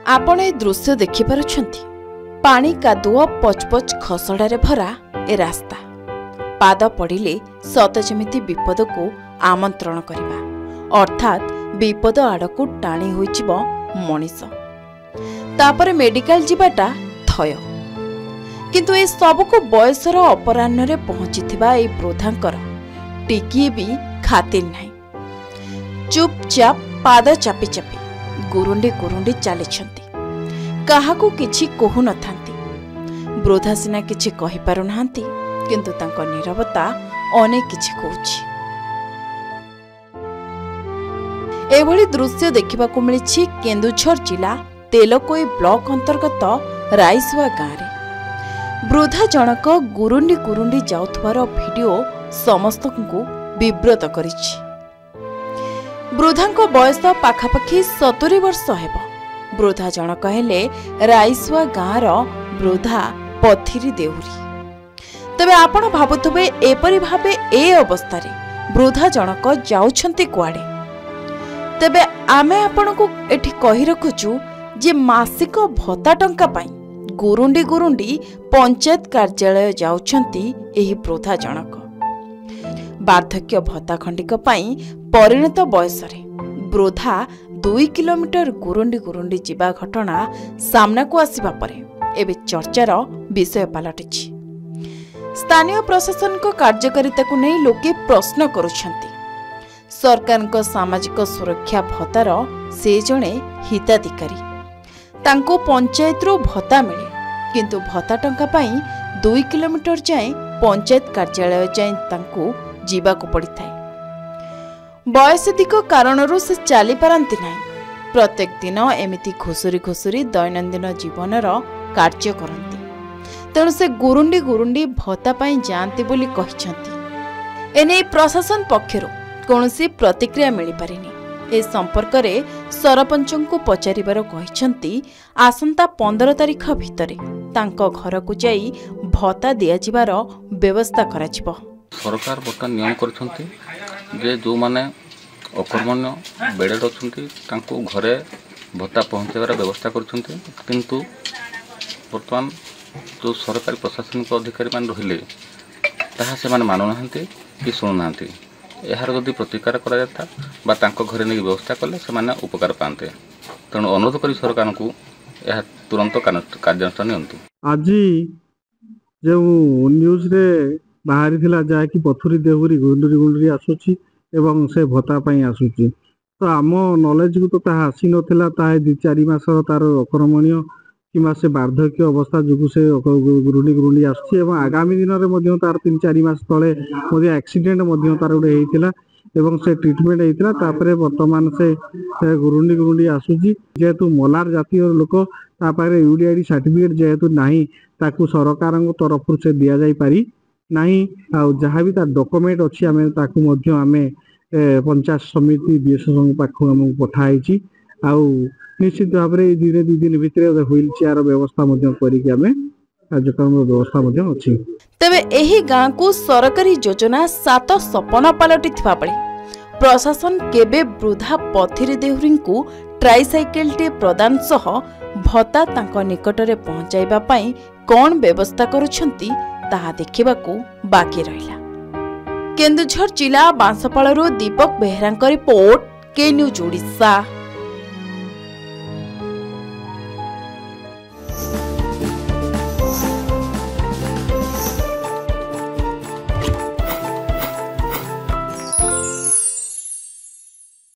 आपण ए दृश्य देखिपारुछंती पानी कादुओ पचपच खसड़ारे भरा ए रास्ता पाद पड़िले सत जेमिति विपद को आमंत्रण करिबा अर्थात विपद आड़कू टाणी होइजिबो मनीष तापर मेडिकल जिबाटा थय किंतु ए सबको बयसर अपराह्न रे पहुंचीथिबा ए वृद्धांकर टिकिए भी खातिर नाही चुपचाप पाद चापी चापी गुरुंडी गुरुंडी चली काहाकू किछि कहू न थांती वृद्धा सिना किछि कहि पारु नांती किंतु तांको नीरवता अनेक किछि कहूछि। एभली दृश्य देखिबाकू मिलिछि केन्दुझर जिला तेलकोई ब्लॉक अंतर्गत राइसुआ गाँव रे वृद्धा जनक गुरुंडी गुरुंडी जाउथबार वीडियो समस्तଙ୍କୁ विब्रत करिछि। वृद्धांको बयस पाखापाखि 70 वर्ष हेबो। वृद्धा जनक हेले राइसुआ गाँवर वृद्धा पथिरी देउरी। तबे आपण भाबुथबे एपरि भाबे ए अवस्था रे वृद्धा जनक जाउछंती कुआडे। तबे आमे आपनको एठी कहि रखुछु जे मासिक भत्ता टंका पाई गुरुंडी गुरुंडी पंचायत कार्यालय जाउछंती एही वृद्धा जनक। वार्धक्य भत्ता खंडिक पाई परिणत बयस रे वृद्धा 2 किलोमीटर गुरुंडी गुरुंडी जीवा घटना सामना को आसीबा परे एबे चर्चार विषय पलटिछि। स्थानीय प्रशासन को कार्यकारिता को नहीं लोके प्रश्न करुछंती। सरकार को सामाजिक सुरक्षा भत्तार से जणे हिताधिकारी तांको पंचायत रो भत्ता मिले किंतु भत्ता टंका पाई 2 किलोमीटर जाए पंचायत कार्यालय जाए तांको जीवा को पड़ी थाए। बयसधिक कारणरू से चली पारती ना प्रत्येक दिन एमिति घुसुरी घुसुरी दैनंदिन जीवनर कार्य करती तेणु से गुरुंडी गुरुंडी भत्ता पाई जाती बोली कहिसंती। एने प्रशासन पक्षरु कौनसी प्रतिक्रिया मिल पारिनी। ए संपर्क रे सरपंच को पचारिबार कहिसंती आसंता 15 तारिख भितरे तांको घर को जाई भत्ता दिया जिबार व्यवस्था कराजिबो। सरकार बर्तमान नियम करछंती जे जो माने अकर्मण्य बेडेड अछंती तांको घरे भत्ता पहुंचाइबार व्यवस्था करछंती किंतु बर्तमान जो सरकारी प्रशासनिक अधिकारी मान रहिले ताहा से माने मानु नाहंती कि सुनु नाहंती। एहार जदि प्रतिकार करा जाता बा तांको घरे नै व्यवस्था कले से माने उपकार पाते तेणु अनुरोध करी सरकार को यह तुरंत कार्यानुष्ठान नियंतु। आज जो न्यूज रे बाहरी थिला जाय कि पथुरी देहुरी गुंडुरी गुंडुरी आसुची एवं से भत्ता पाई आसुची तो आम नॉलेज को तो ताहा आसी नथिला ताहे 2-4 मास तार अकर्मण्य किमा से वार्धक्य अवस्था जुगु से गुरुंडी गुरुंडी आसुची एवं आगामी दिन रे मध्य तार 3-4 मास तळे मध्य एक्सीडेंट मध्य तार उडे हेतिला एवं से ट्रीटमेंट हेतिला तापरे वर्तमान से गुरुंडी गुरुंडी आसुची जेतु मलार जातीय लोक तापारे यूडीआईडी सर्टिफिकेट जेतु नाही ताकू सरकार तरफ से दिया जाई पारी नहीं जहाँ भी तार डॉक्यूमेंट अच्छी आम ताकू मध्य आमे पंचायत समिति बीएसएस पाखु आम पठाई आउ निश्चित भाव में 2 दिन भितर व्हील चेयर व्यवस्था कार्यक्रम व्यवस्था अच्छी। तेबे एही गाँ को सरकारी योजना 7 सपना पलटि थिबा बेले प्रशासन केबे वृद्धा पथिरी देहुरी को ट्राइसाइकेल टे प्रदान सह भत्ता तांको निकटरे पहुंचाइबा पई कोन व्यवस्था करूछंती ताहा देखिबाकू बाकी रहिला। केन्दुझर जिला बांसपालरू दीपक बेहरांक रिपोर्ट के न्यूज ओडिशा।